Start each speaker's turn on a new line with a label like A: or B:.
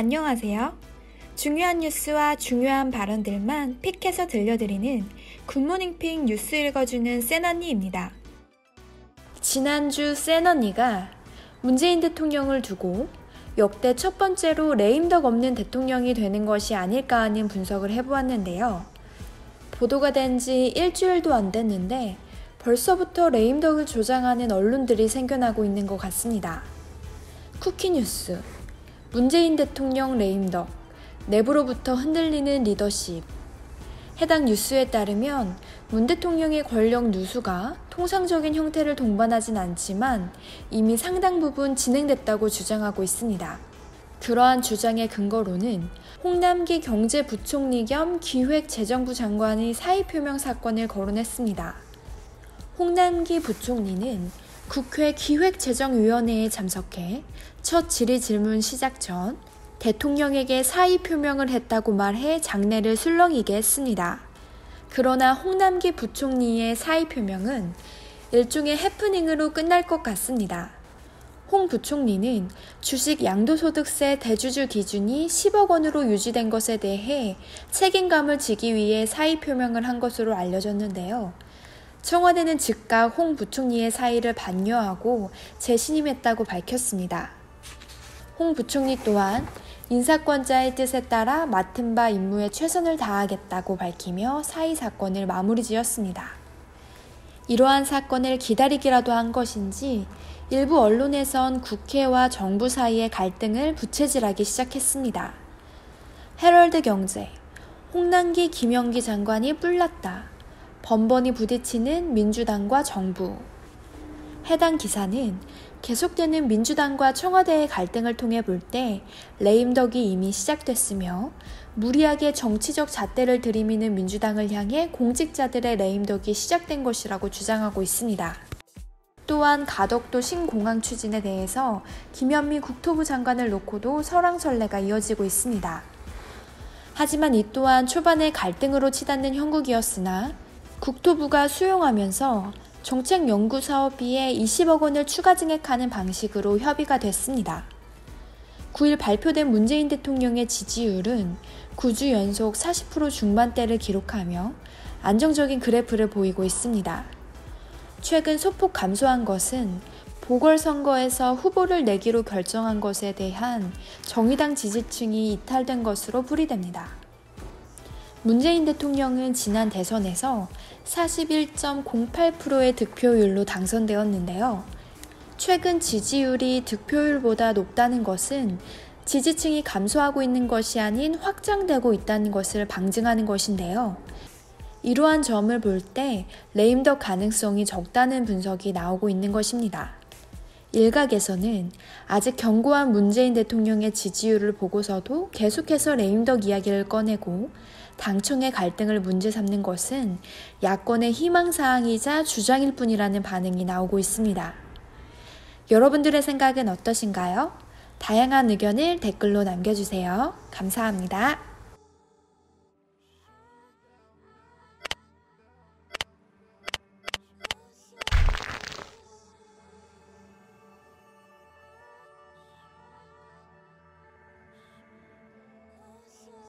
A: 안녕하세요. 중요한 뉴스와 중요한 발언들만 픽해서 들려드리는 굿모닝 픽 뉴스 읽어주는 센언니입니다. 지난주 센언니가 문재인 대통령을 두고 역대 첫 번째로 레임덕 없는 대통령이 되는 것이 아닐까 하는 분석을 해보았는데요. 보도가 된 지 일주일도 안 됐는데 벌써부터 레임덕을 조장하는 언론들이 생겨나고 있는 것 같습니다. 쿠키뉴스, 문재인 대통령 레임덕, 내부로부터 흔들리는 리더십. 해당 뉴스에 따르면 문 대통령의 권력 누수가 통상적인 형태를 동반하진 않지만 이미 상당 부분 진행됐다고 주장하고 있습니다. 그러한 주장의 근거로는 홍남기 경제부총리 겸 기획재정부 장관의 사의표명 사건을 거론했습니다. 홍남기 부총리는 국회 기획재정위원회에 참석해 첫 질의질문 시작 전 대통령에게 사의표명을 했다고 말해 장내를 술렁이게 했습니다. 그러나 홍남기 부총리의 사의표명은 일종의 해프닝으로 끝날 것 같습니다. 홍 부총리는 주식 양도소득세 대주주 기준이 10억 원으로 유지된 것에 대해 책임감을 지기 위해 사의표명을 한 것으로 알려졌는데요. 청와대는 즉각 홍 부총리의 사의를 반려하고 재신임했다고 밝혔습니다. 홍 부총리 또한 인사권자의 뜻에 따라 맡은 바 임무에 최선을 다하겠다고 밝히며 사의 사건을 마무리 지었습니다. 이러한 사건을 기다리기라도 한 것인지 일부 언론에선 국회와 정부 사이의 갈등을 부채질하기 시작했습니다. 헤럴드 경제, 홍남기 김영기 장관이 뿔났다. 번번이 부딪히는 민주당과 정부. 해당 기사는 계속되는 민주당과 청와대의 갈등을 통해 볼 때 레임덕이 이미 시작됐으며 무리하게 정치적 잣대를 들이미는 민주당을 향해 공직자들의 레임덕이 시작된 것이라고 주장하고 있습니다. 또한 가덕도 신공항 추진에 대해서 김현미 국토부 장관을 놓고도 설왕설래가 이어지고 있습니다. 하지만 이 또한 초반에 갈등으로 치닫는 형국이었으나 국토부가 수용하면서 정책연구사업비에 20억 원을 추가 증액하는 방식으로 협의가 됐습니다. 9일 발표된 문재인 대통령의 지지율은 9주 연속 40% 중반대를 기록하며 안정적인 그래프를 보이고 있습니다. 최근 소폭 감소한 것은 보궐선거에서 후보를 내기로 결정한 것에 대한 정의당 지지층이 이탈된 것으로 풀이됩니다. 문재인 대통령은 지난 대선에서 41.08%의 득표율로 당선되었는데요. 최근 지지율이 득표율보다 높다는 것은 지지층이 감소하고 있는 것이 아닌 확장되고 있다는 것을 방증하는 것인데요. 이러한 점을 볼 때 레임덕 가능성이 적다는 분석이 나오고 있는 것입니다. 일각에서는 아직 견고한 문재인 대통령의 지지율을 보고서도 계속해서 레임덕 이야기를 꺼내고 당청의 갈등을 문제 삼는 것은 야권의 희망사항이자 주장일 뿐이라는 반응이 나오고 있습니다. 여러분들의 생각은 어떠신가요? 다양한 의견을 댓글로 남겨주세요. 감사합니다.